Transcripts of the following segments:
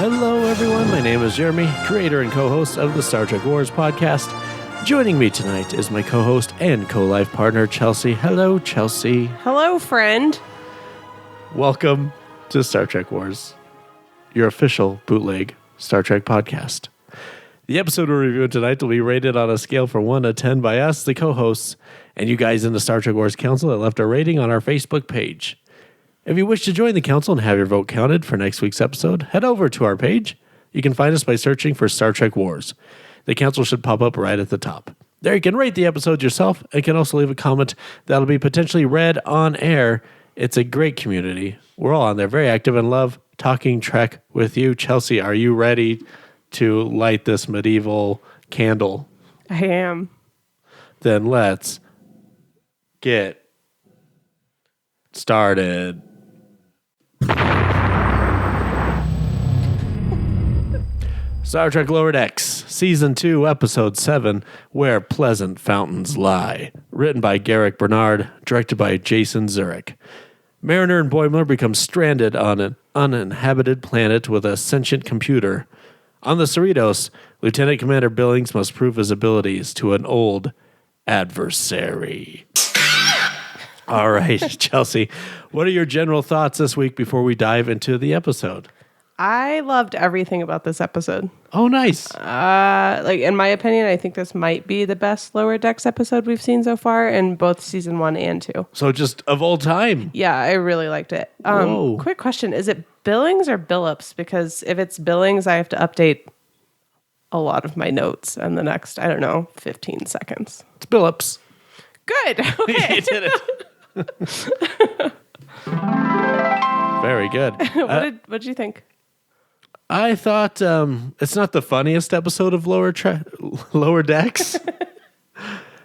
Hello, everyone. My name is Jeremy, creator and co-host of the Star Trek Wars podcast. Joining me tonight is my co-host and co-life partner, Chelsea. Hello, Chelsea. Hello, friend. Welcome to Star Trek Wars, your official bootleg Star Trek podcast. The episode we're reviewing tonight will be rated on a scale from 1 to 10 by us, the co-hosts, and you guys in the Star Trek Wars Council that left a rating on our Facebook page. If you wish to join the council and have your vote counted for next week's episode, head over to our page. You can find us by searching for Star Trek Wars. The council should pop up right at the top. There you can rate the episode yourself and can also leave a comment that'll be potentially read on air. It's a great community. We're all on there, very active and love talking Trek with you. Chelsea, are you ready to light this medieval candle? I am. Then let's get started. Star Trek Lower Decks, Season 2, Episode 7, Where Pleasant Fountains Lie. Written by Garrick Bernard, directed by Jason Zurich. Mariner and Boimler become stranded on an uninhabited planet with a sentient computer. On the Cerritos, Lieutenant Commander Billings must prove his abilities to an old adversary. All right, Chelsea, what are your general thoughts this week before we dive into the episode? I loved everything about this episode. Oh, nice. In my opinion, I think this might be the best Lower Decks episode we've seen so far in both season 1 and 2. So just of all time. Yeah, I really liked it. Whoa. Quick question. Is it Billings or Billups? Because if it's Billings, I have to update a lot of my notes in the next, 15 seconds. It's Billups. Good. Okay. You did it. Very good. What did you think? I thought it's not the funniest episode of Lower Decks,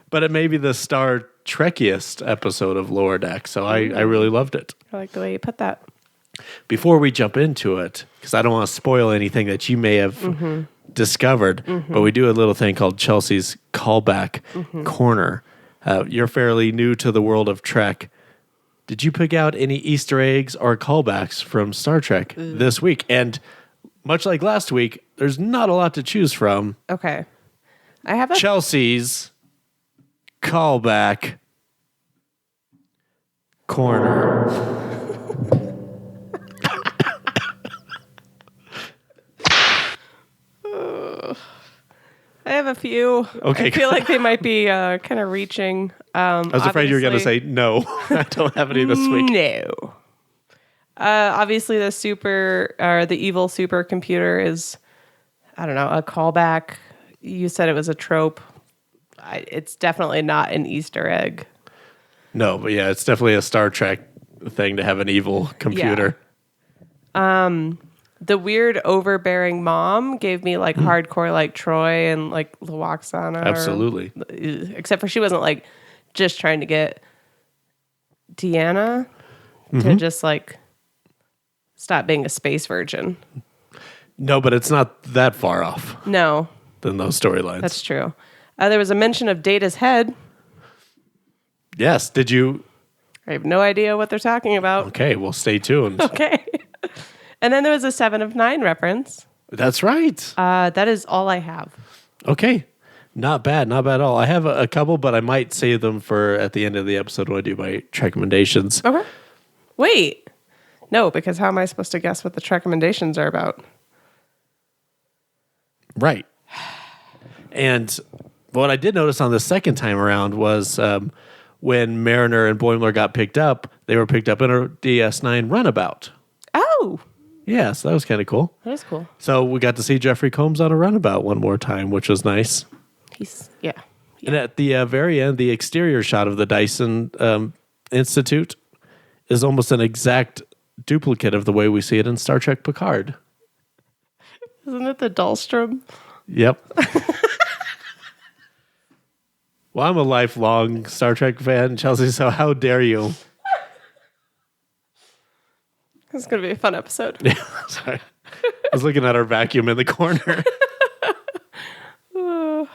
but it may be the Star Trekiest episode of Lower Decks, so I really loved it. I like the way you put that. Before we jump into it, because I don't want to spoil anything that you may have discovered, but we do a little thing called Chelsea's Callback Corner. You're fairly new to the world of Trek. Did you pick out any Easter eggs or callbacks from Star Trek this week? And much like last week, there's not a lot to choose from. Okay. I have Chelsea's Callback Corner. I have a few. Okay. I feel like they might be kind of reaching. I was afraid you were going to say no. I don't have any this week. No. Obviously, the evil supercomputer is, a callback. You said it was a trope. It's definitely not an Easter egg. No, but yeah, it's definitely a Star Trek thing to have an evil computer. Yeah. The weird overbearing mom gave me hardcore like Troy and like Lwaxana. Absolutely. Except for she wasn't just trying to get Deanna to just stop being a space virgin. No, but it's not that far off. No. Than those storylines. That's true. There was a mention of Data's head. Yes. Did you? I have no idea what they're talking about. Okay, well, stay tuned. Okay. And then there was a 7 of 9 reference. That's right. That is all I have. Okay. Not bad at all. I have a couple, but I might save them for at the end of the episode when I do my Trekcommendations. Okay. Wait. No, because how am I supposed to guess what the Trekcommendations are about? Right. And what I did notice on the second time around was when Mariner and Boimler got picked up, they were picked up in a DS9 runabout. Oh. Yeah, so that was kind of cool. That is cool. So we got to see Jeffrey Combs on a runabout one more time, which was nice. Yeah. And at the very end, the exterior shot of the Dyson Institute is almost an exact duplicate of the way we see it in Star Trek Picard. Isn't it the Dahlstrom? Yep. Well, I'm a lifelong Star Trek fan, Chelsea, so how dare you? This is going to be a fun episode. Yeah, sorry. I was looking at our vacuum in the corner. The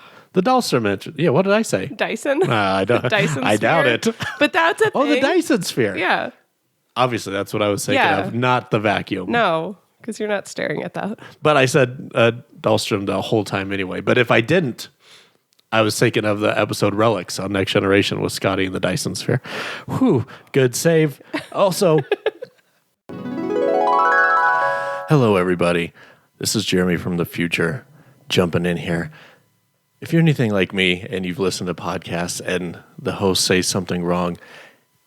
Dahlstrom mentioned. Yeah, what did I say? Dyson. I don't. Dyson I doubt sphere. it. But that's a thing. Oh, the Dyson sphere. Yeah. Obviously, that's what I was thinking of, not the vacuum. No. because you're not staring at that. But I said Dahlstrom the whole time anyway. But if I didn't, I was thinking of the episode Relics on Next Generation with Scotty and the Dyson Sphere. Whew, good save. Also, hello, everybody. This is Jeremy from the future jumping in here. If you're anything like me and you've listened to podcasts and the host says something wrong,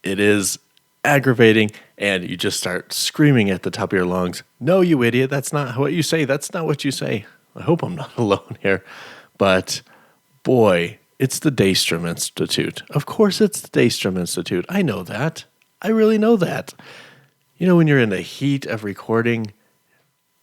it is aggravating and you just start screaming at the top of your lungs, "No, you idiot, that's not what you say. That's not what you say." I hope I'm not alone here. But boy, it's the Daystrom Institute. Of course it's the Daystrom Institute. I know that. I really know that. You know, when you're in the heat of recording,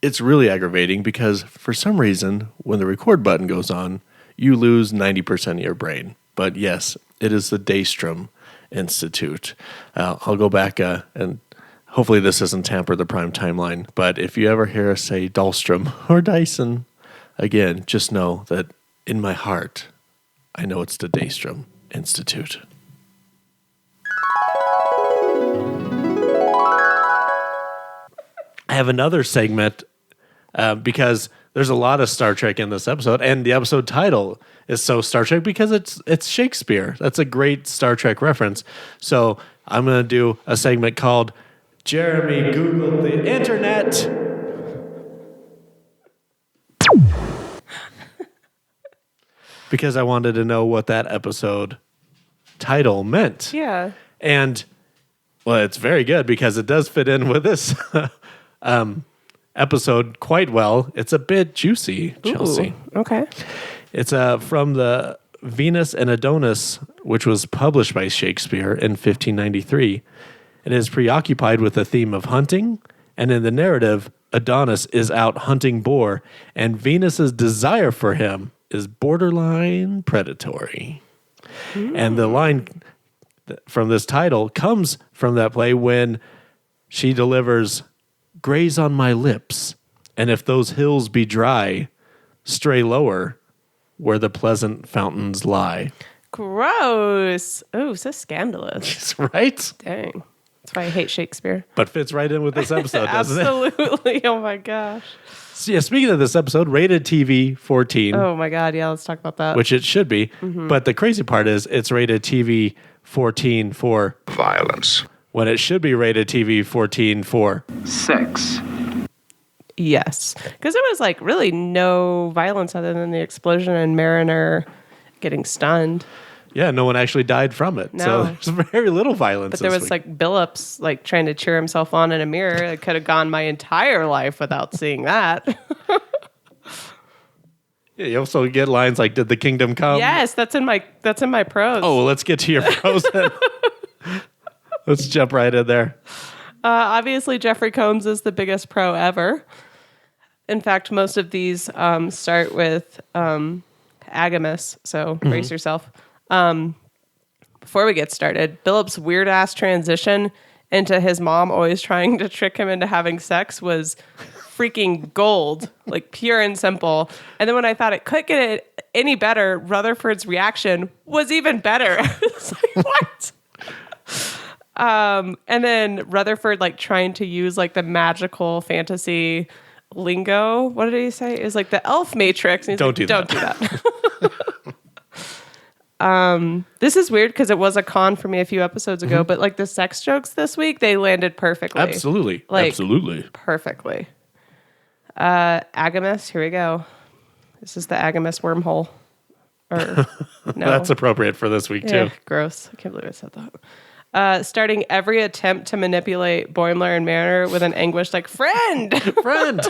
it's really aggravating because for some reason, when the record button goes on, you lose 90% of your brain. But yes, it is the Daystrom Institute. I'll go back and hopefully this doesn't tamper the prime timeline. But if you ever hear us say Dahlstrom or Dyson, again, just know that in my heart, I know it's the Daystrom Institute. I have another segment because there's a lot of Star Trek in this episode, and the episode title is so Star Trek because it's Shakespeare. That's a great Star Trek reference. So I'm going to do a segment called Jeremy Googled the Internet. Because I wanted to know what that episode title meant. Yeah. And, well, it's very good because it does fit in with this episode quite well. It's a bit juicy, Chelsea. Ooh, okay. It's from the Venus and Adonis, which was published by Shakespeare in 1593. It is preoccupied with the theme of hunting, and in the narrative, Adonis is out hunting boar, and Venus's desire for him is borderline predatory. And the line from this title comes from that play when she delivers, "Graze on my lips, and if those hills be dry, stray lower where the pleasant fountains lie." Gross. Oh, so scandalous. Right? Dang. That's why I hate Shakespeare. But fits right in with this episode, doesn't it? Absolutely. Oh my gosh. So yeah, speaking of this episode, rated TV 14. Oh my God. Yeah, let's talk about that. Which it should be. Mm-hmm. But the crazy part is it's rated TV 14 for violence, when it should be rated TV 14 for sex. Yes. Because there was like really no violence other than the explosion and Mariner getting stunned. Yeah, no one actually died from it. No. So there's very little violence. But there was like Billups like trying to cheer himself on in a mirror. I could have gone my entire life without seeing that. Yeah, you also get lines like, "Did the kingdom come?" Yes, that's in my prose. Oh, well, let's get to your prose then. Let's jump right in there. Obviously, Jeffrey Combs is the biggest pro ever. In fact, most of these start with Agamus, so brace yourself. Before we get started, Billups' weird-ass transition into his mom always trying to trick him into having sex was freaking gold, like pure and simple. And then when I thought it couldn't get it any better, Rutherford's reaction was even better. It's like, what? And then Rutherford like trying to use like the magical fantasy lingo. What did he say? Is like the elf matrix. And he's Don't like, do Don't do that. This is weird because it was a con for me a few episodes ago, but like the sex jokes this week, they landed perfectly. Absolutely. Like, Absolutely. Perfectly. Agamus, here we go. This is the Agamus wormhole. Or no. That's appropriate for this week, too. Gross. I can't believe I said that. Starting every attempt to manipulate Boimler and Mariner with an anguished like, "Friend! Friend!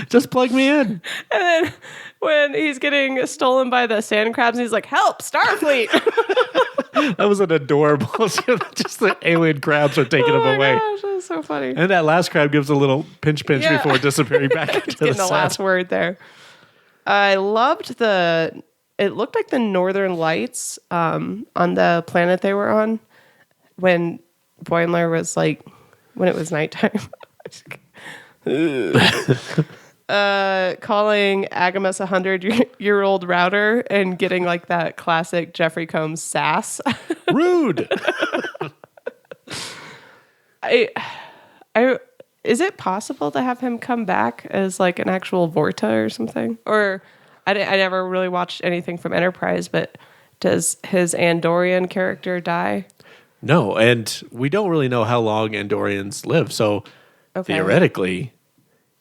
Just plug me in." And then when he's getting stolen by the sand crabs, and he's like, "Help, Starfleet!" That was an adorable. Just the alien crabs are taking him away. Gosh, that was so funny. And that last crab gives a little pinch before disappearing back into Getting the the last word there. I loved it looked like the Northern Lights on the planet they were on when Boimler was like, when it was nighttime. Calling Agamus 100-year-old router and getting like that classic Jeffrey Combs sass. Rude. I Is it possible to have him come back as like an actual Vorta or something? Or I never really watched anything from Enterprise, but does his Andorian character die? No, and we don't really know how long Andorians live. So theoretically,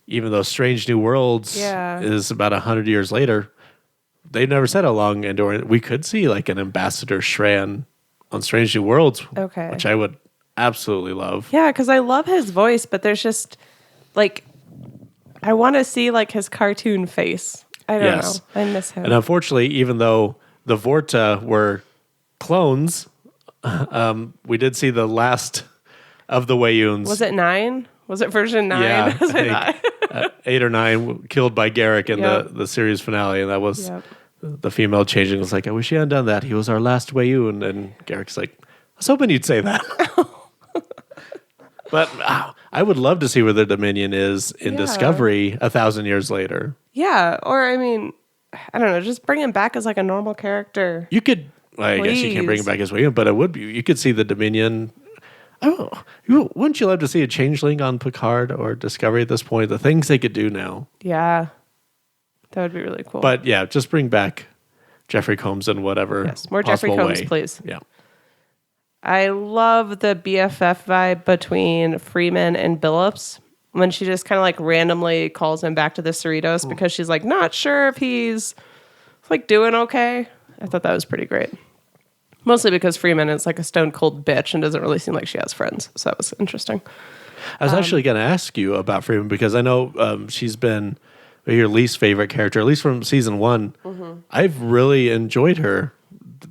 even though Strange New Worlds is about 100 years later, they never said how long Andorian. We could see like an Ambassador Shran on Strange New Worlds, which I would absolutely love. Yeah, because I love his voice, but there's just like I want to see like his cartoon face. I don't know. I miss him. And unfortunately, even though the Vorta were clones, we did see the last of the Wayuns. Was it 9? Was it version 9? Yeah, I think, 8 or 9 killed by Garrick in the series finale, and that was the female changing was like, I wish you hadn't done that. He was our last Wayun, and Garrick's like, I was hoping you'd say that. But I would love to see where the Dominion is in Discovery 1,000 years later. Yeah, or I mean, I don't know, just bring him back as like a normal character. You could, I guess you can't bring him back as Wayun, but it would be. You could see the Dominion. Oh, wouldn't you love to see a changeling on Picard or Discovery at this point? The things they could do now. Yeah, that would be really cool. But yeah, just bring back Jeffrey Combs and whatever. Yes, more Jeffrey Combs, please. Yeah. I love the BFF vibe between Freeman and Billups when she just kind of like randomly calls him back to the Cerritos because she's like not sure if he's like doing okay. I thought that was pretty great. Mostly because Freeman is like a stone cold bitch and doesn't really seem like she has friends. So that was interesting. I was actually going to ask you about Freeman because I know she's been your least favorite character, at least from season 1. Mm-hmm. I've really enjoyed her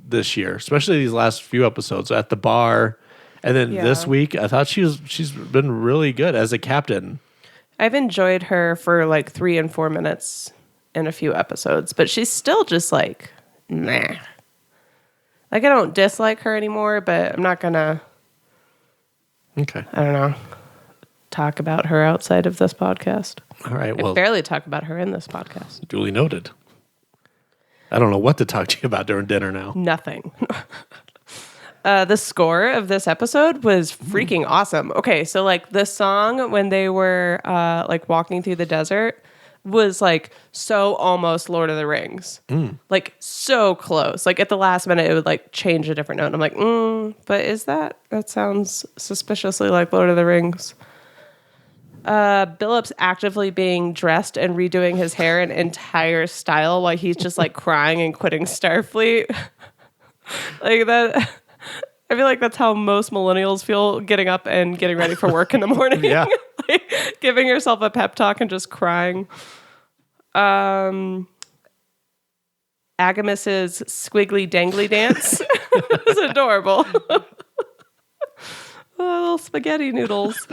this year, especially these last few episodes at the bar. And then this week, I thought she's been really good as a captain. I've enjoyed her for like 3 and 4 minutes in a few episodes, but she's still just like, nah. Like, I don't dislike her anymore, but I'm not going to, I don't know, talk about her outside of this podcast. All right, well. I barely talk about her in this podcast. Duly noted. I don't know what to talk to you about during dinner now. Nothing. The score of this episode was freaking awesome. Okay, so like the song when they were like walking through the desert was like so almost Lord of the Rings. Like so close. Like at the last minute it would like change a different note. And I'm like, but is that sounds suspiciously like Lord of the Rings. Billups actively being dressed and redoing his hair an entire style while he's just like crying and quitting Starfleet. Like that. I feel like that's how most millennials feel getting up and getting ready for work in the morning. Yeah. Like, giving yourself a pep talk and just crying. Agamis's squiggly dangly dance is adorable. Little spaghetti noodles.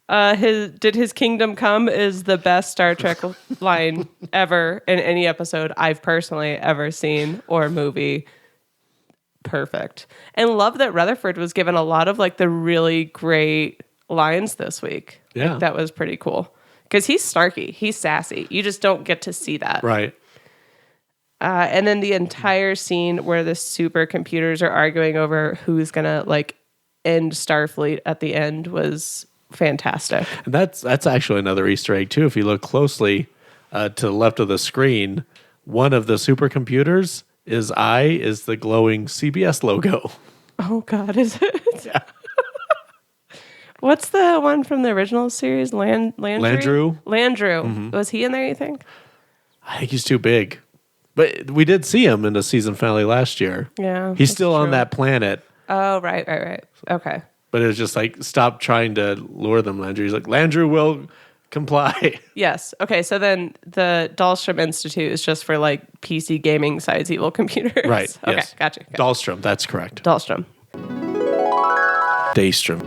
His kingdom come is the best Star Trek line ever in any episode I've personally ever seen or movie. Perfect. And love that Rutherford was given a lot of like the really great lines this week. Yeah. Like, that was pretty cool. Because he's snarky. He's sassy. You just don't get to see that. Right. And then the entire scene where the supercomputers are arguing over who's going to like end Starfleet at the end was fantastic. And that's actually another Easter egg too. If you look closely to the left of the screen, one of the supercomputers is the glowing CBS logo. Oh God, is it? Yeah. What's the one from the original series? Landrew? Landrew. Mm-hmm. Was he in there, you think? I think he's too big. But we did see him in the season finale last year. Yeah. He's still on that planet. Oh, right. Okay. But it was just like, stop trying to lure them, Landrew. He's like, Landrew will comply. Yes. Okay, so then the Dahlstrom Institute is just for like PC gaming size evil computers. Right. Okay, yes. gotcha. Dahlstrom, that's correct. Dahlstrom. Daystrom.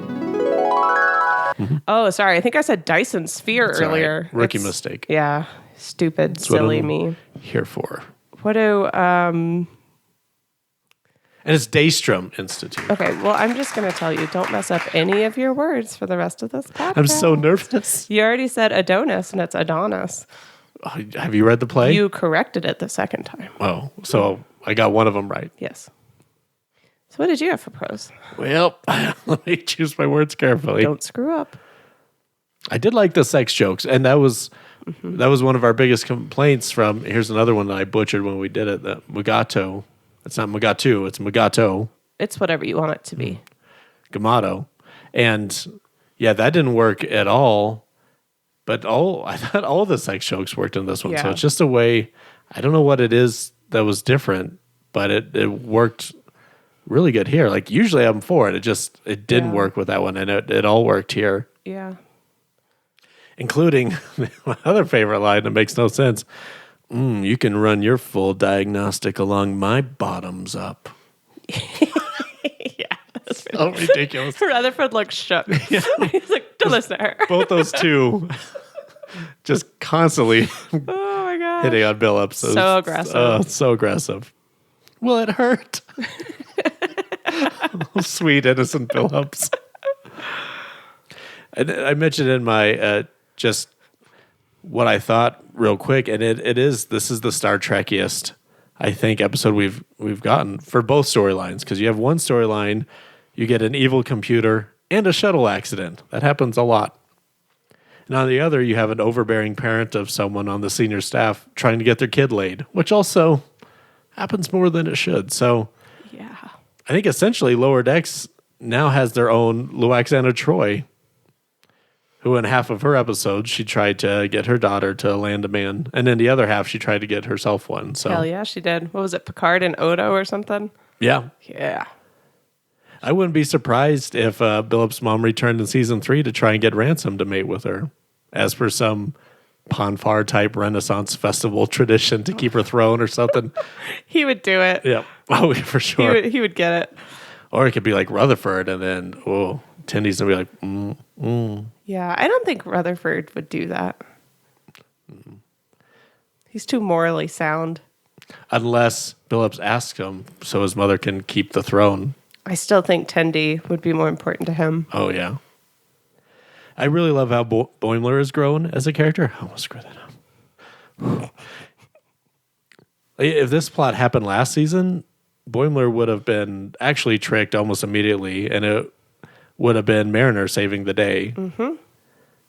Mm-hmm. Oh, sorry. I think I said Dyson Sphere earlier. Right. Rookie mistake. Yeah. Stupid, that's silly me. Here for. What do And it's Daystrom Institute. Okay, well, I'm just going to tell you, don't mess up any of your words for the rest of this podcast. I'm so nervous. You already said Adonis, and it's Adonis. Have you read the play? You corrected it the second time. Oh, so I got one of them right. Yes. So what did you have for prose? Well, let me choose my words carefully. Don't screw up. I did like the sex jokes, and that was one of our biggest complaints from. Here's another one that I butchered when we did it. The Mugato. It's not Mugatu. It's Mugato. It's whatever you want it to be. Gamato, and yeah, that didn't work at all. But I thought all the sex jokes worked in this one. So Yeah. it's just a way. I don't know what it is that was different, but it worked really good here. Like usually I'm for it. It didn't work with that one, and it all worked here. Yeah. Including my other favorite line that makes no sense. You can run your full diagnostic along my bottoms up. Yeah. That's So ridiculous. Rutherford looks shook. He's like, don't listen to her. Both those two just constantly Oh my god. hitting on Billups. So aggressive. So aggressive. Well, it hurt. Oh, sweet, innocent Billups. And I mentioned in my just what I thought real quick, and this is the Star Trekiest, I think, episode we've gotten for both storylines, because you have one storyline, you get an evil computer and a shuttle accident. That happens a lot. And on the other, you have an overbearing parent of someone on the senior staff trying to get their kid laid, which also happens more than it should. So Yeah. I think essentially Lower Decks now has their own Luaxana Troy, who in half of her episodes, she tried to get her daughter to land a man. And in the other half, she tried to get herself one. So Hell yeah, she did. What was it, Picard and Odo or something? yeah. Yeah. I wouldn't be surprised if Billups' mom returned in season 3 to try and get Ransom to mate with her, as per some Ponfar type Renaissance festival tradition to keep her throne or something. He would do it. Yeah. Oh, for sure. He would get it. Or it could be like Rutherford, and then, Tindy's going to be like, Yeah, I don't think Rutherford would do that. He's too morally sound. unless Billups asks him so his mother can keep the throne. I still think Tendi would be more important to him. Oh, yeah. I really love how Boimler has grown as a character. I almost screwed that up. If this plot happened last season, Boimler would have been actually tricked almost immediately, and it would have been Mariner saving the day. Mm-hmm.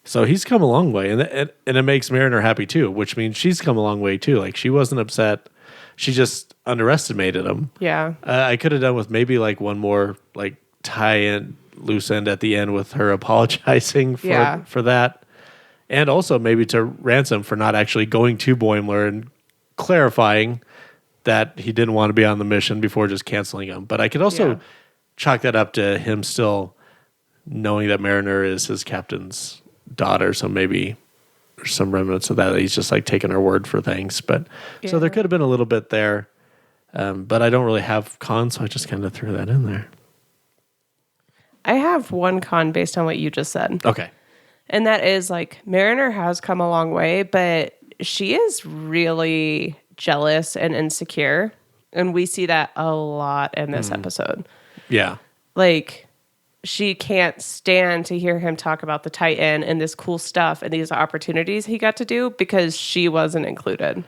So he's come a long way, and it makes Mariner happy too, which means she's come a long way too. Like, she wasn't upset. She just underestimated him. Yeah. I could have done with maybe like one more like tie-in loose end at the end with her apologizing for that. And also maybe to Ransom for not actually going to Boimler and clarifying that he didn't want to be on the mission before just canceling him. But I could also chalk that up to him still knowing that Mariner is his captain's daughter. So maybe there's some remnants of that. He's just like taking her word for things. But so there could have been a little bit there. But I don't really have cons, so I just kind of threw that in there. I have one con based on what you just said. Okay. And that is like Mariner has come a long way, but she is really jealous and insecure. And we see that a lot in this episode. Yeah. Like, she can't stand to hear him talk about the Titan and this cool stuff and these opportunities he got to do because she wasn't included.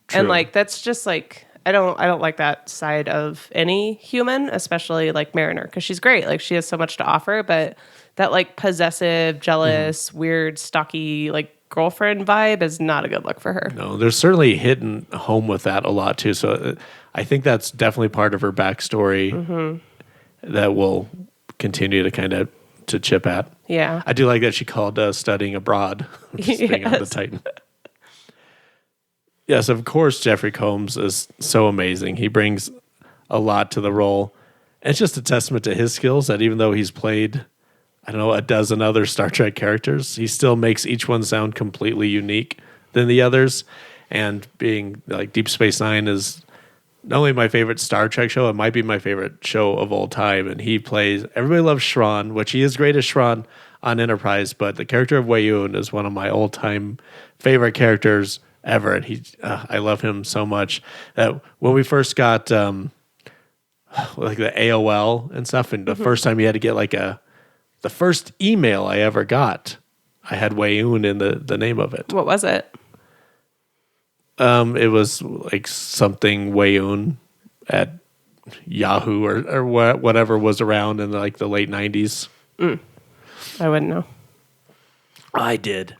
True. And like, that's just like, I don't like that side of any human, especially like Mariner, because she's great. Like, she has so much to offer, but that like possessive, jealous, weird, stocky, like girlfriend vibe is not a good look for her. No, they're certainly hitting home with that a lot too. So I think that's definitely part of her backstory that will continue to kind of to chip at. Yeah. I do like that she called studying abroad, just being on the Titan. Yes, of course, Jeffrey Combs is so amazing. He brings a lot to the role. It's just a testament to his skills that even though he's played, I don't know, a dozen other Star Trek characters, he still makes each one sound completely unique than the others. And being like Deep Space Nine is not only my favorite Star Trek show, it might be my favorite show of all time. And he plays, everybody loves Shran, which he is great as Shran on Enterprise, but the character of Wei-Yun is one of my all-time favorite characters ever. And I love him so much that when we first got like the AOL and stuff, and the first time you had to get like the first email I ever got, I had Wei-Yun in the name of it. What was it? It was like something Wei-Yun at Yahoo or whatever was around in like the late 90s. I wouldn't know. I did.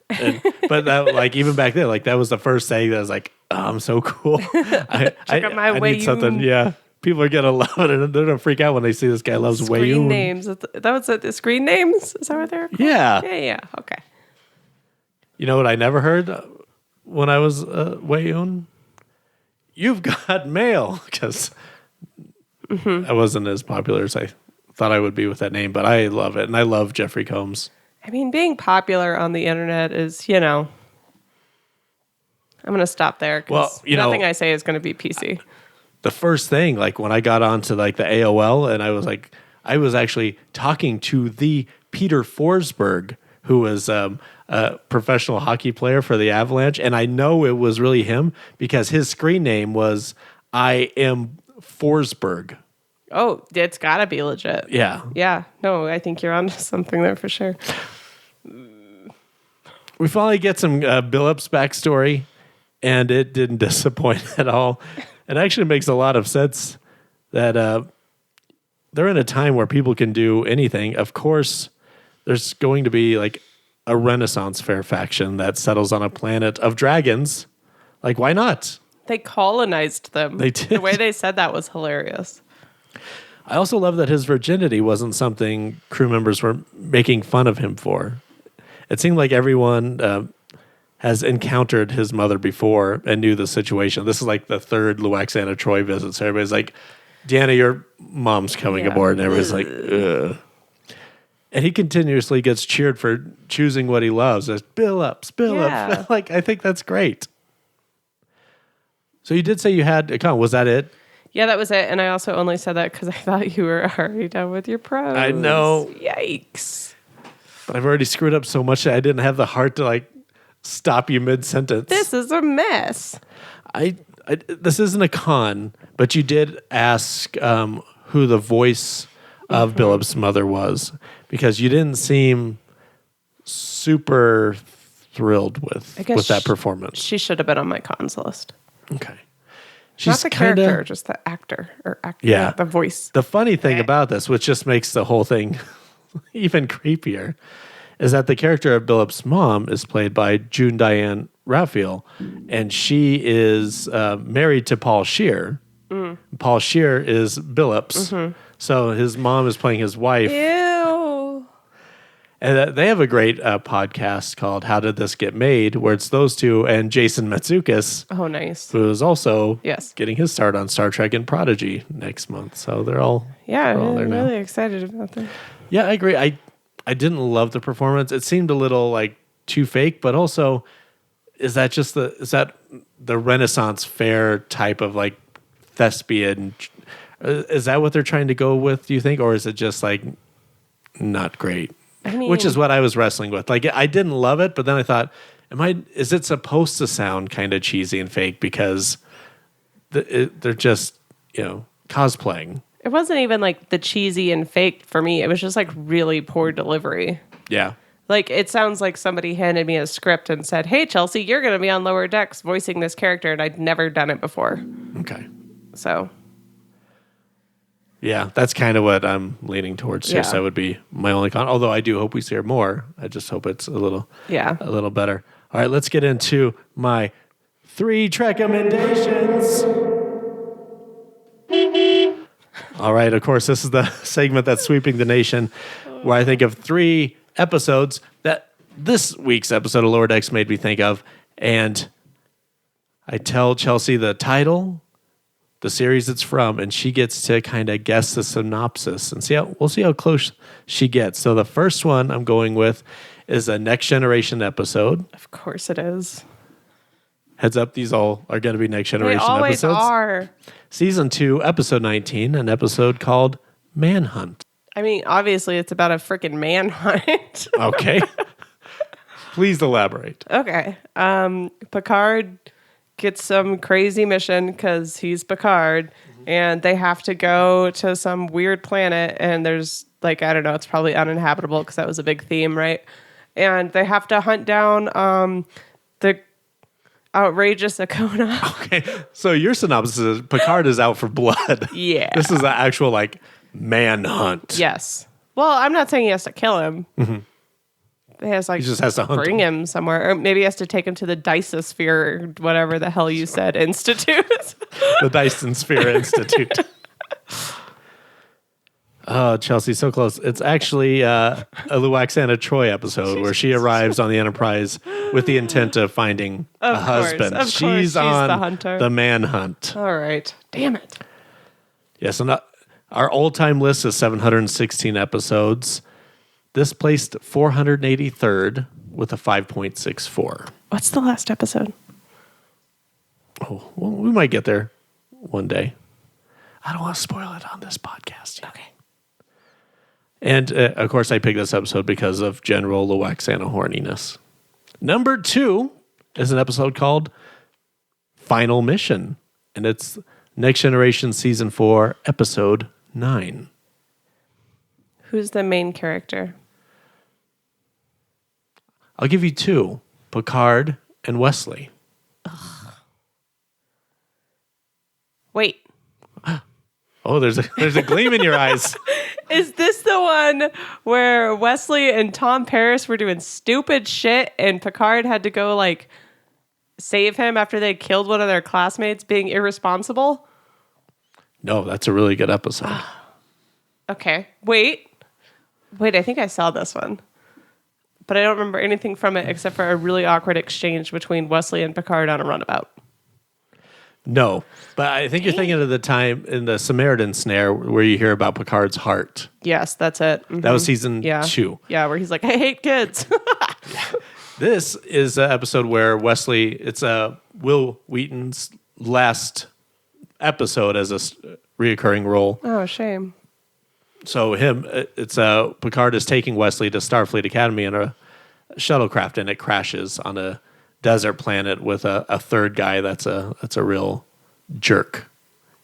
But that, like, even back then, like, that was the first thing that was like, oh, I'm so cool. Check out my I need something. Wayun. Yeah. People are going to love it. And they're going to freak out when they see this guy loves Screen Wayun. names. That was it. The screen names? Is that what they're called? Yeah. Yeah. Okay. You know what I never heard when I was Wayun? You've got mail. Because I wasn't as popular as I thought I would be with that name. But I love it. And I love Jeffrey Combs. I mean, being popular on the internet is, you know, I'm going to stop there because nothing I say is going to be PC. The first thing, like when I got onto like the AOL, and I was actually talking to the Peter Forsberg, who was a professional hockey player for the Avalanche, and I know it was really him because his screen name was I am Forsberg. Oh, it's got to be legit. Yeah. Yeah. No, I think you're onto something there for sure. We finally get some Billup's backstory, and it didn't disappoint at all. It actually makes a lot of sense that they're in a time where people can do anything. Of course, there's going to be like a Renaissance fair faction that settles on a planet of dragons. Like, why not? They colonized them. They did. The way they said that was hilarious. I also love that his virginity wasn't something crew members were making fun of him for. It seemed like everyone has encountered his mother before and knew the situation. This is like the third Luaxana Troy visit. So everybody's like, Deanna, your mom's coming aboard. And everybody's like, ugh. And he continuously gets cheered for choosing what he loves. As Bill up. Like, I think that's great. So you did say you had a con. Was that it? Yeah, that was it. And I also only said that because I thought you were already done with your pros. I know. Yikes. But I've already screwed up so much that I didn't have the heart to like stop you mid-sentence. This is a mess. This isn't a con, but you did ask who the voice of Billup's mother was because you didn't seem super thrilled with that performance. She should have been on my cons list. Okay. Not the character, just the actor or actor. Yeah. The voice. The funny thing about this, which just makes the whole thing even creepier, is that the character of Billup's mom is played by June Diane Raphael, and she is married to Paul Scheer. Paul Scheer is Billup's. So his mom is playing his wife. Ew. And they have a great podcast called How Did This Get Made, where it's those two and Jason Matsoukas. Oh, nice. Who is also getting his start on Star Trek and Prodigy next month. So they're all I'm there now. really excited about that. Yeah, I agree. I didn't love the performance. It seemed a little like too fake, but also is that the Renaissance fair type of like thespian? Is that what they're trying to go with, do you think? Or is it just like not great? I mean, which is what I was wrestling with. Like, I didn't love it, but then I thought, is it supposed to sound kind of cheesy and fake because they're just, cosplaying? It wasn't even like the cheesy and fake for me. It was just like really poor delivery. Yeah. Like, it sounds like somebody handed me a script and said, hey, Chelsea, you're going to be on Lower Decks voicing this character. And I'd never done it before. Okay. So. Yeah, that's kind of what I'm leaning towards here. So that would be my only con. Although I do hope we see her more. I just hope it's a little better. All right, let's get into my 3 Trekcommendations. All right, of course, this is the segment that's sweeping the nation, where I think of 3 episodes that this week's episode of Lower Decks made me think of, and I tell Chelsea the title, the series it's from, and she gets to kind of guess the synopsis and we'll see how close she gets. So the first one I'm going with is a Next Generation episode. Of course it is. Heads up, these all are going to be Next Generation episodes. They always are. Season 2, episode 19, an episode called Manhunt. I mean, obviously it's about a freaking manhunt. Okay. Please elaborate. Okay. Picard gets some crazy mission because he's Picard, and they have to go to some weird planet, and there's like, I don't know, it's probably uninhabitable because that was a big theme, right? And they have to hunt down the outrageous Akona. Okay, so your synopsis is Picard is out for blood. Yeah. This is an actual like manhunt. Yes. Well, I'm not saying he has to kill him. He has He just has to hunt bring him. him somewhere, or maybe he has to take him to the Dysosphere, or whatever the hell you said, Institute. The Dyson Sphere Institute. Oh, Chelsea, so close. It's actually a Luaxana Troy episode where she arrives on the Enterprise with the intent of finding a husband. Of course, She's on the hunter. the manhunt. All right. Damn it. Yes, and our all-time list is 716 episodes. This placed 483rd with a 5.64. What's the last episode? Oh, well, we might get there one day. I don't want to spoil it on this podcast yet. Okay. And, of course, I picked this episode because of general Luaxana horniness. Number 2 is an episode called Final Mission. And it's Next Generation Season 4, Episode 9. Who's the main character? I'll give you 2, Picard and Wesley. Wait. Oh, there's a gleam in your eyes. Is this the one where Wesley and Tom Paris were doing stupid shit and Picard had to go like save him after they killed one of their classmates being irresponsible? No, that's a really good episode. Okay. Wait, I think I saw this one. But I don't remember anything from it except for a really awkward exchange between Wesley and Picard on a runabout. No, but I think you're thinking of the time in the Samaritan Snare where you hear about Picard's heart. Yes, that's it. Mm-hmm. That was season 2. Yeah, where he's like, I hate kids. This is an episode where Wesley, it's Will Wheaton's last episode as a reoccurring role. Oh, shame. So it's Picard is taking Wesley to Starfleet Academy in a shuttlecraft, and it crashes on a desert planet with a third guy that's a real jerk.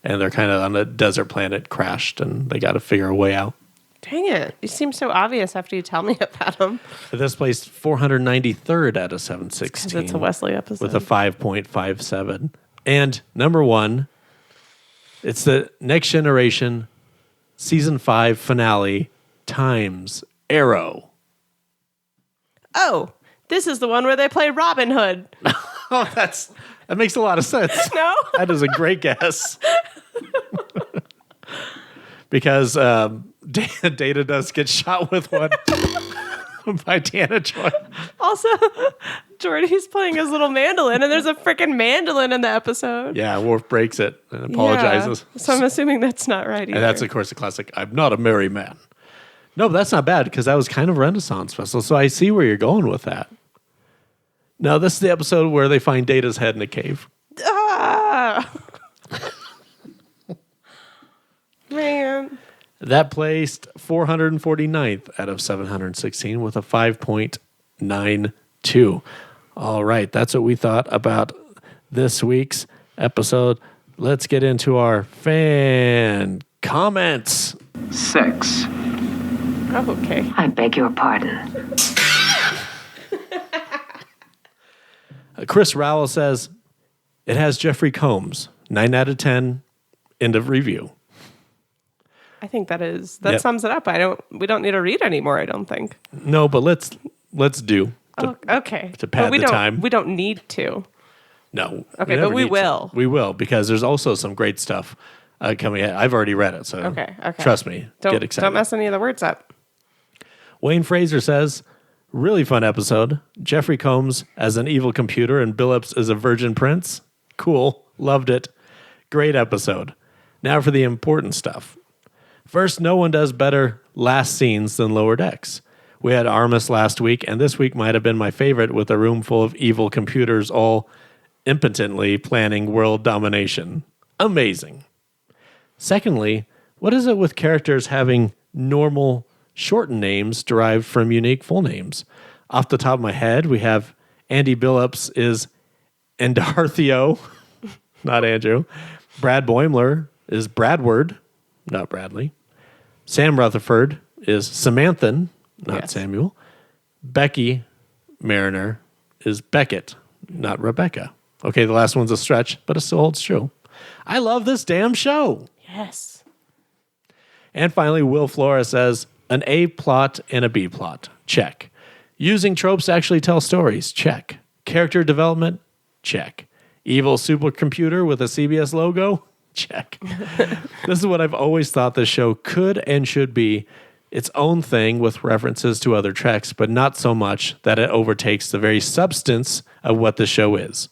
And they're kind of on a desert planet crashed, and they got to figure a way out. Dang it. You seem so obvious after you tell me about him. This placed 493rd out of 716. Because it's a Wesley episode. With a 5.57. And number 1, it's the Next Generation Season 5 finale, Times Arrow. Oh, this is the one where they play Robin Hood. Oh, that makes a lot of sense. No? That is a great guess. Because Data does get shot with one by Deanna Troi. Also, Jordy's playing his little mandolin, and there's a freaking mandolin in the episode. Yeah, Worf breaks it and apologizes. Yeah, so I'm assuming that's not right either. And that's, of course, a classic, I'm not a merry man. No, but that's not bad, because that was kind of Renaissance Festival, so I see where you're going with that. Now, this is the episode where they find Data's head in a cave. Ah! Man. That placed 449th out of 716 with a 5.92. All right, that's what we thought about this week's episode. Let's get into our fan comments. 6. Oh, okay. I beg your pardon. Chris Rowell says, it has Jeffrey Combs, 9 out of 10, end of review. I think that sums it up. We don't need to read anymore, I don't think. No, but let's do. Okay. To pad the time. We don't need to. No. Okay, but we will. We will, because there's also some great stuff coming out. I've already read it, so okay. Trust me. Get excited. Don't mess any of the words up. Wayne Fraser says, really fun episode. Jeffrey Combs as an evil computer and Billups as a virgin prince. Cool. Loved it. Great episode. Now for the important stuff. First, no one does better last scenes than Lower Decks. We had Armus last week, and this week might have been my favorite with a room full of evil computers all impotently planning world domination. Amazing. Secondly, what is it with characters having normal shortened names derived from unique full names? Off the top of my head, we have Andy Billups is Endarthio, not Andrew. Brad Boimler is Bradward, not Bradley. Sam Rutherford is Samanthan, not Samuel. Becky Mariner is Beckett, not Rebecca. Okay, the last one's a stretch, but it still holds true. I love this damn show. Yes. And finally, Will Flora says, an A plot and a B plot. Check. Using tropes to actually tell stories, check. Character development, check. Evil supercomputer with a CBS logo, check. This is what I've always thought this show could and should be, its own thing with references to other Treks, but not so much that it overtakes the very substance of what the show is.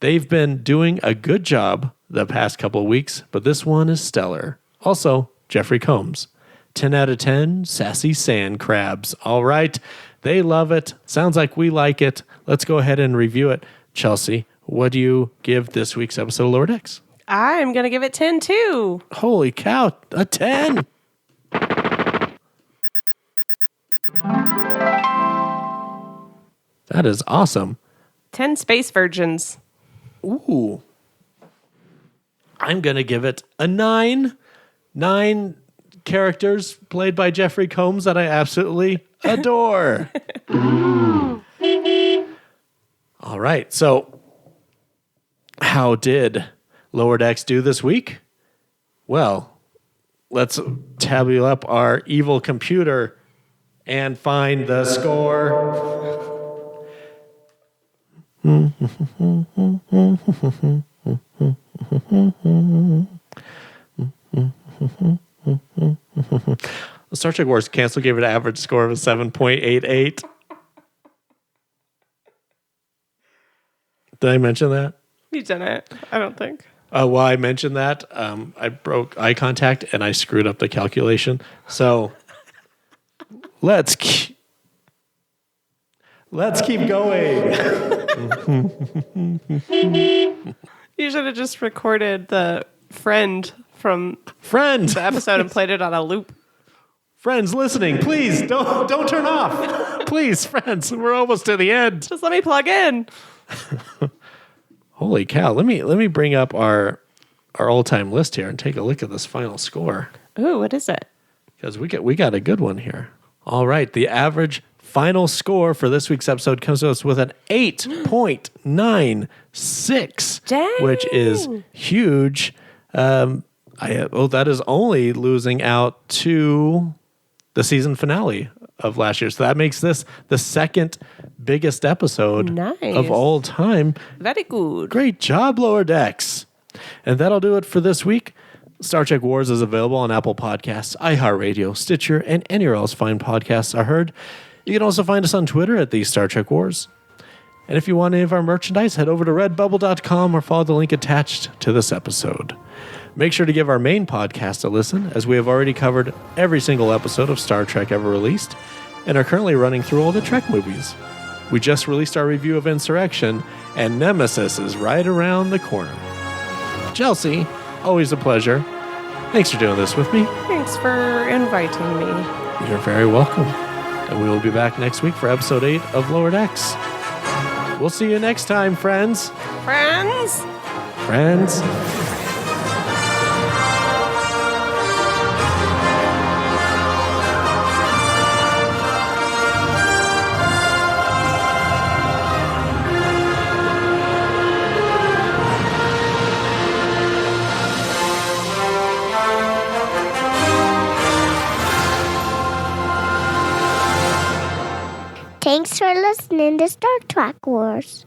They've been doing a good job the past couple of weeks, but this one is stellar. Also, Jeffrey Combs. 10 out of 10, sassy sand crabs. All right, they love it. Sounds like we like it. Let's go ahead and review it. Chelsea, what do you give this week's episode of Lower Decks? I'm going to give it 10 too. Holy cow, a 10. That is awesome. 10 space virgins. Ooh. I'm going to give it a 9. 9 characters played by Jeffrey Combs that I absolutely adore. All right. So, how did Lower Decks do this week? Well, let's tabulate up our evil computer and find the score. The Star Trek Wars Cancel gave it an average score of a 7.88. Did I mention that? You didn't, I don't think. Well, I mentioned that. I broke eye contact and I screwed up the calculation. So let's keep going. You should have just recorded the friend from Friends, the episode and played it on a loop. friends listening, please don't turn off. Please, friends, we're almost to the end. Just let me plug in. Holy cow! Let me bring up our all-time list here and take a look at this final score, Ooh, what is it? because we got a good one here. All right, the average final score for this week's episode comes to us with an 8.96, Dang. which is huge. That is only losing out to the season finale of last year. So that makes this the second biggest episode Nice. of all time. Very good. Great job, Lower Decks. And that'll do it for this week. Star Trek Wars is available on Apple Podcasts, iHeartRadio, Stitcher, and anywhere else fine podcasts are heard. You can also find us on Twitter at the Star Trek Wars. And if you want any of our merchandise, head over to redbubble.com or follow the link attached to this episode. Make sure to give our main podcast a listen, as we have already covered every single episode of Star Trek ever released and are currently running through all the Trek movies. We just released our review of Insurrection, and Nemesis is right around the corner. Chelsea, always a pleasure. Thanks for doing this with me. Thanks for inviting me. You're very welcome. And we will be back next week for episode 8 of Lower Decks. We'll see you next time, friends. Friends? Friends. Thanks for listening to Star Trek Wars.